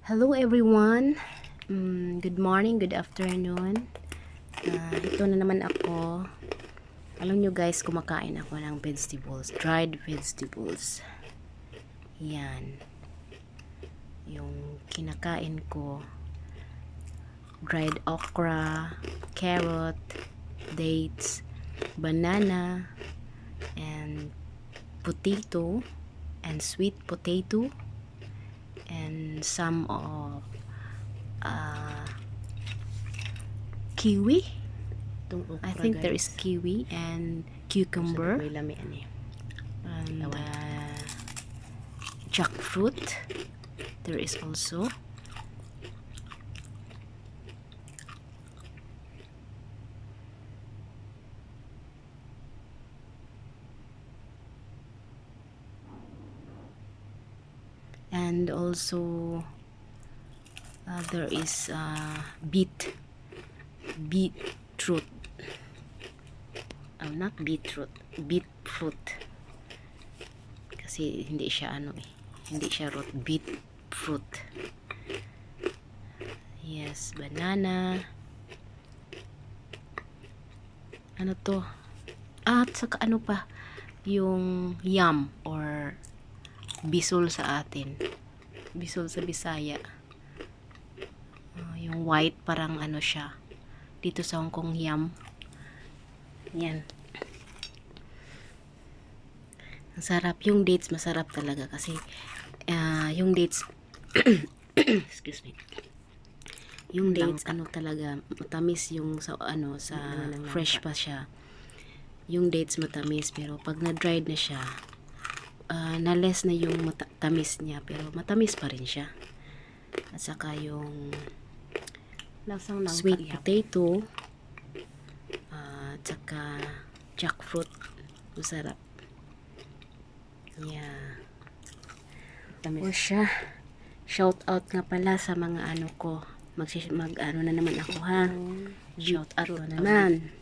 Hello everyone. Good morning, good afternoon. Ito na naman ako. Alam nyo guys, kumakain ako ng vegetables, dried vegetables. Yan. Yung kinakain ko, dried okra, carrot, dates, banana, and potato, and sweet potato, and some of kiwi. I think there is kiwi and cucumber and jackfruit. There is also and also there is beetroot. Not beetroot, beetroot. Kasi hindi siya hindi siya root, beetroot. Yes, banana. Ano to? At saka ano pa? Yung yam or bisol sa atin. Bisol sa Bisaya. Yung white parang ano siya. Dito sa Hong Kong yam. Yan. Ang sarap. Yung dates masarap talaga kasi yung dates excuse me. Yung dates ano talaga matamis yung sa fresh pa siya. Yung dates matamis pero pag na-dried na siya na-less na yung tamis niya pero matamis pa rin siya. At saka yung sweet potato at saka jackfruit masarap. Yeah. O siya. Shout out nga pala sa mga ano ko. Mag-ano na naman ako ha. Shout out na naman.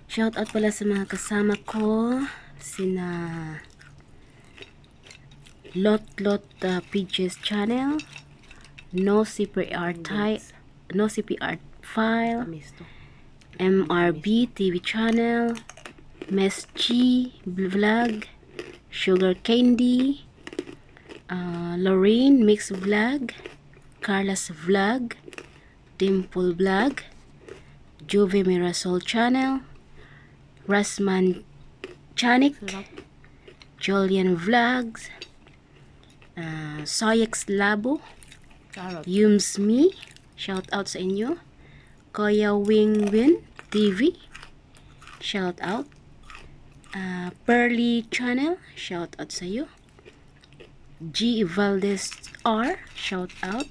Shout out pala sa mga kasama ko. Sina Lot Pages Channel, No CPR File, MRB TV Channel, Mes G Vlog, Sugar Candy, Lorraine Mix Vlog, Carla's Vlog, Dimple Vlog, Juve Mirasol Channel, Rasman Chanik, Julian Vlogs, Soyex Labo, Yums Me, shout out sa inyo, Koya Wing Win TV, shout out, Pearly Channel, shout out sa iyo, G Valdez R, shout out,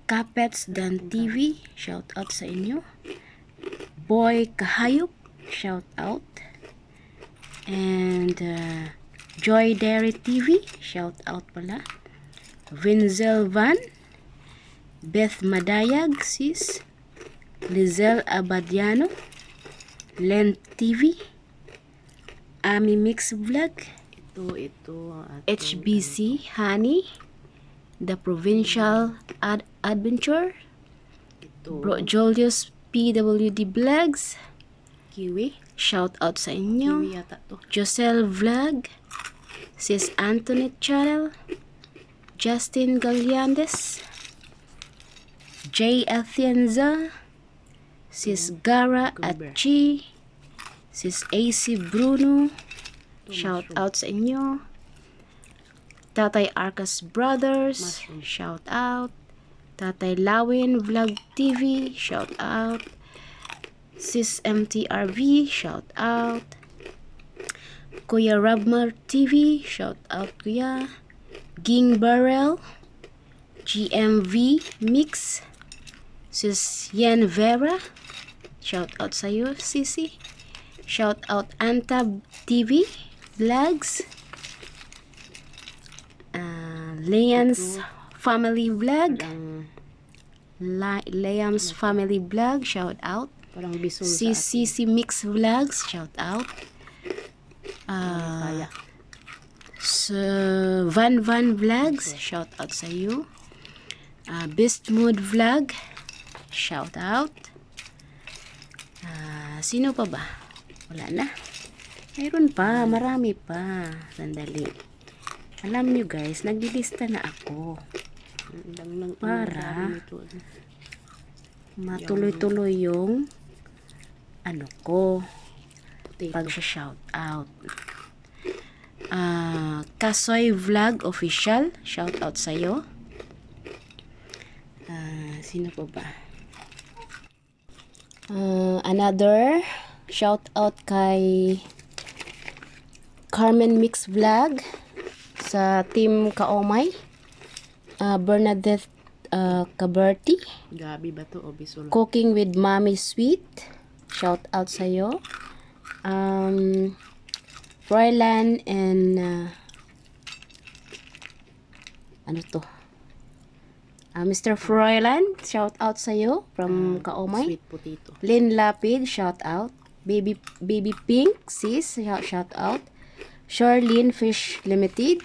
Kapets Dan TV, shout out sa inyo, Boy Kahayop, shout out, and Joy Dairy TV, shout out pala, Vinzel Van, Beth Madayag, sis, Lizelle Abadiano, Len TV, Ami Mix Vlog, HBC Honey, The Provincial Adventure, Bro Julius PWD Vlogs, Kiwi, shout out sa inyo, Josel Vlog, Sis Antoinette Channel, Justin Galliandes, J. Atienza, Sis Gara Achi, Sis AC Bruno, shout out sa inyo, Tatay Arcas Brothers, shout out, Tatay Lawin Vlog TV, shout out, Sis MTRV, shout out, Kuya Rabmar TV, shout out Kuya, Ging Barrel, GMV Mix, Sis Yen Vera, shout out sa iyo Sisi, shout out Antab TV Vlogs, Lean's Family Vlog, Liam's Family Vlog, shout out, CCC Mix Vlogs, shout out, Van Vlogs, shout out sa iyo. Best Mood Vlog, shout out. Sino pa ba? Wala na. Mayroon pa, marami pa. Sandali. Alam nyo guys, naglilista na ako. Para matuloy-tuloy yung ano ko, pag-shout out. Kasoy Vlog Official, shout out sa'yo. Sino pa ba? Another shout out kay Carmen Mix Vlog sa Team Kaomay. Bernadette Caberti. Gabi ba to o Bisul? Cooking with Mommy Sweet, shout out sa'yo. Froylan and ano to? Mr. Froylan, shout out sa'yo from Kaomay. Sweet potato. Lynn Lapid, shout out. Baby Pink, sis, shout out. Charlene Fish Limited,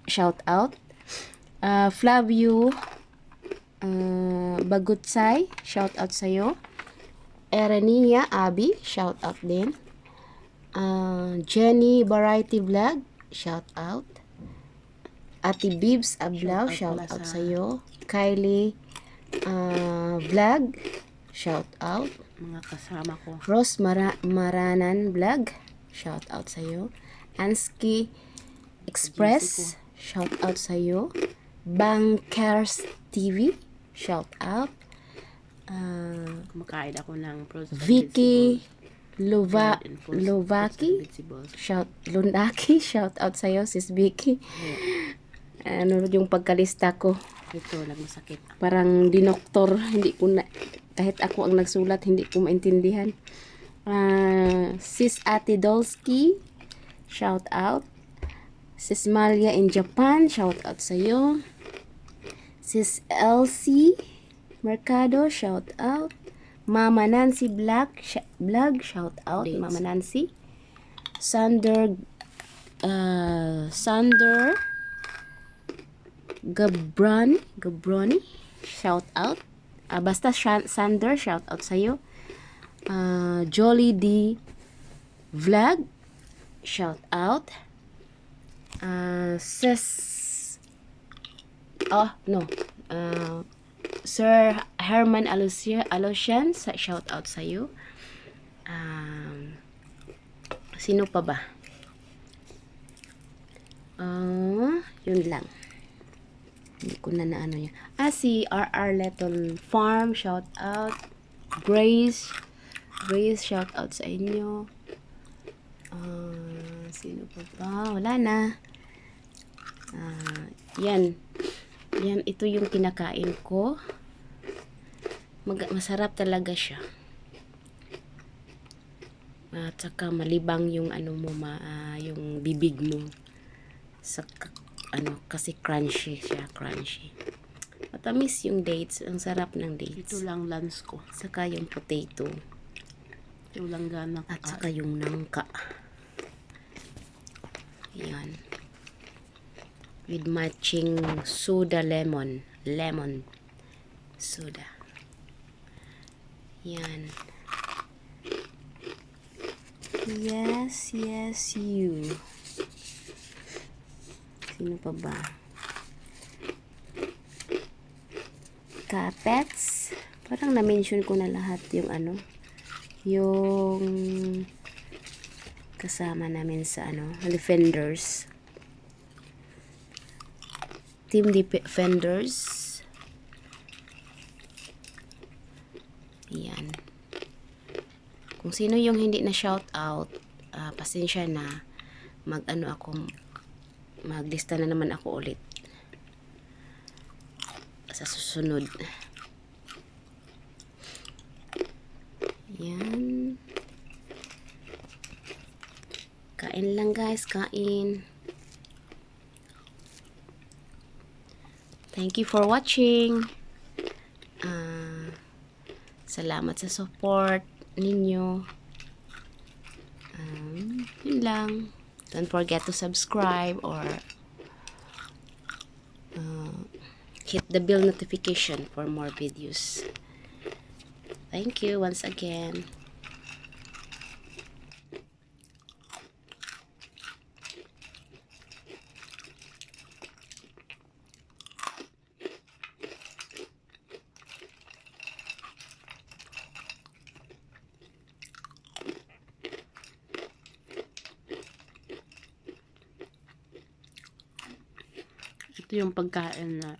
shout out. Flavio Bagutsay, shout out sa'yo. Erenia Abi, shout out din. Jenny Variety Vlog, shout out. Ate Bibs Ablaw, shout out sa'yo. Kylie Vlog, shout out. Mga kasama ko. Rose Maranan Vlog, shout out sa'yo. Anski Express, shout out sa'yo. Bankers TV, shout out. Kumakain ako ng Vicky Lovaki, shout out sa'yo, sis Vicky. Ano yung pagkalista ko? Ito, nagmasakit. Parang dinoktor, hindi ko na, kahit ako ang nagsulat, hindi ko maintindihan. Sis Ate Dolski, shout out. Sis Malia in Japan, shout out sa'yo. Sis Elsie Mercado, shout out. Mama Nancy Vlog, shout out. Dates. Mama Nancy. Sander Gabroni, shout out. Basta Sander, shout out sa'yo. Jolly D Vlog, shout out. Sir Herman Alocian, shout out sa'yo. Sino pa ba? Yun lang. Hindi ko na naano niya. Si RR Little Farm, shout out. Grace, shout out sa inyo. Sino pa ba? Wala na. Yan, ito yung kinakain ko. Masarap talaga siya. At saka malibang yung ano mo, yung bibig mo. Kasi crunchy siya, crunchy. Matamis yung dates, ang sarap ng dates. Ito lang lunch ko. Saka yung potato. Ito lang gana. At saka yung nangka. Yan. With matching soda lemon soda. Yan. Yes, you. Sino pa ba? Kapets. Parang na-mention ko na lahat yung yung kasama namin sa Defenders. Team Defenders. Yan. Kung sino yung hindi na shout out, pasensya na. Maglista na naman ako ulit sa susunod. Yan. Kain lang guys, kain. Thank you for watching. Salamat sa support ninyo. Yun lang. Don't forget to subscribe or hit the bell notification for more videos. Thank you once again. Ito yung pagkain na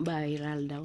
viral daw.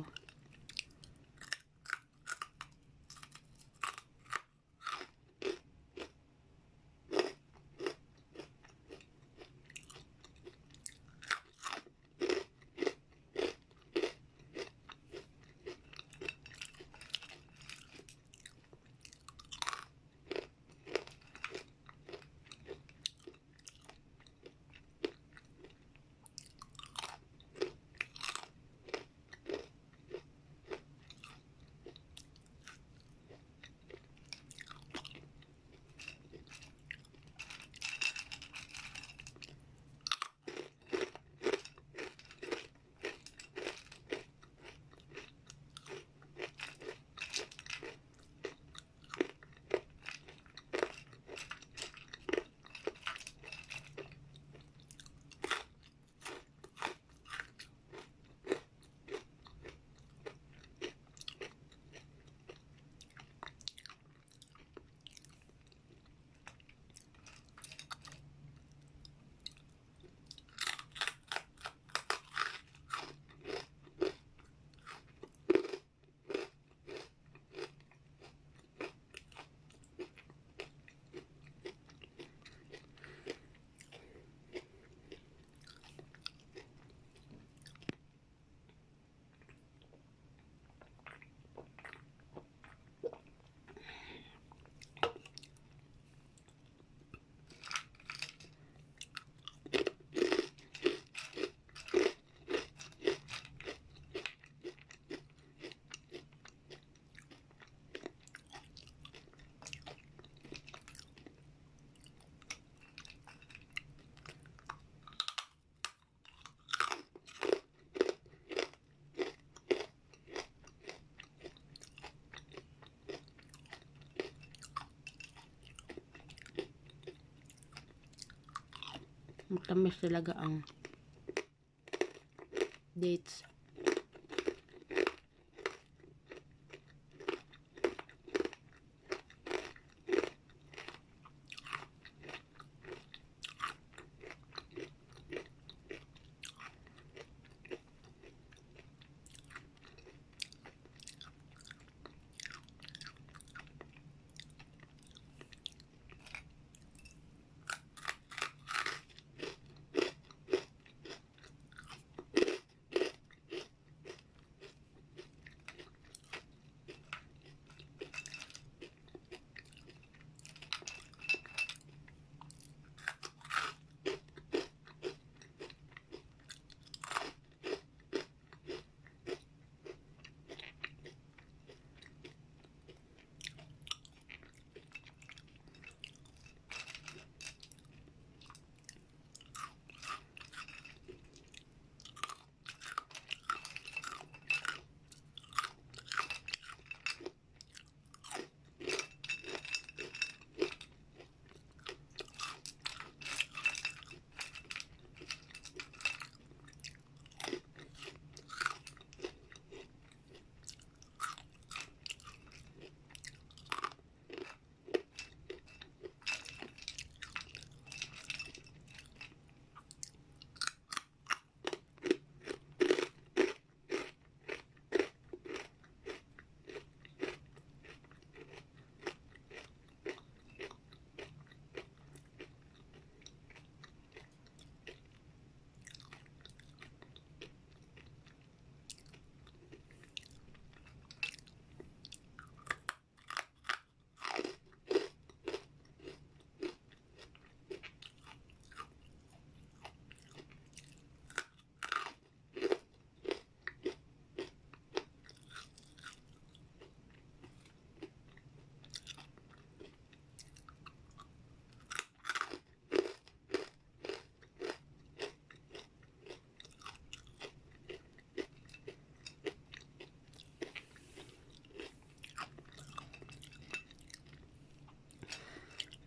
Matamis talaga ang dates.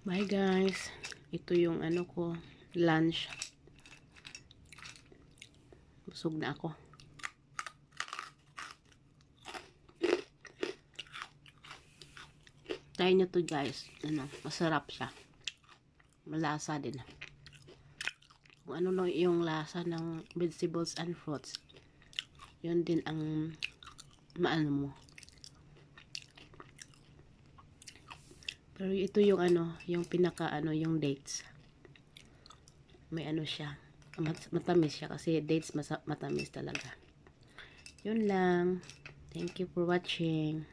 Bye guys. Ito yung ano ko, lunch. Busog na ako. Try nyo to guys. Ano, masarap siya. Malasa din. Kung ano no yung lasa ng vegetables and fruits, yun din ang maano mo. Pero ito yung ano, yung pinaka ano, yung dates. May ano siya. Matamis siya kasi dates matamis talaga. Yun lang. Thank you for watching.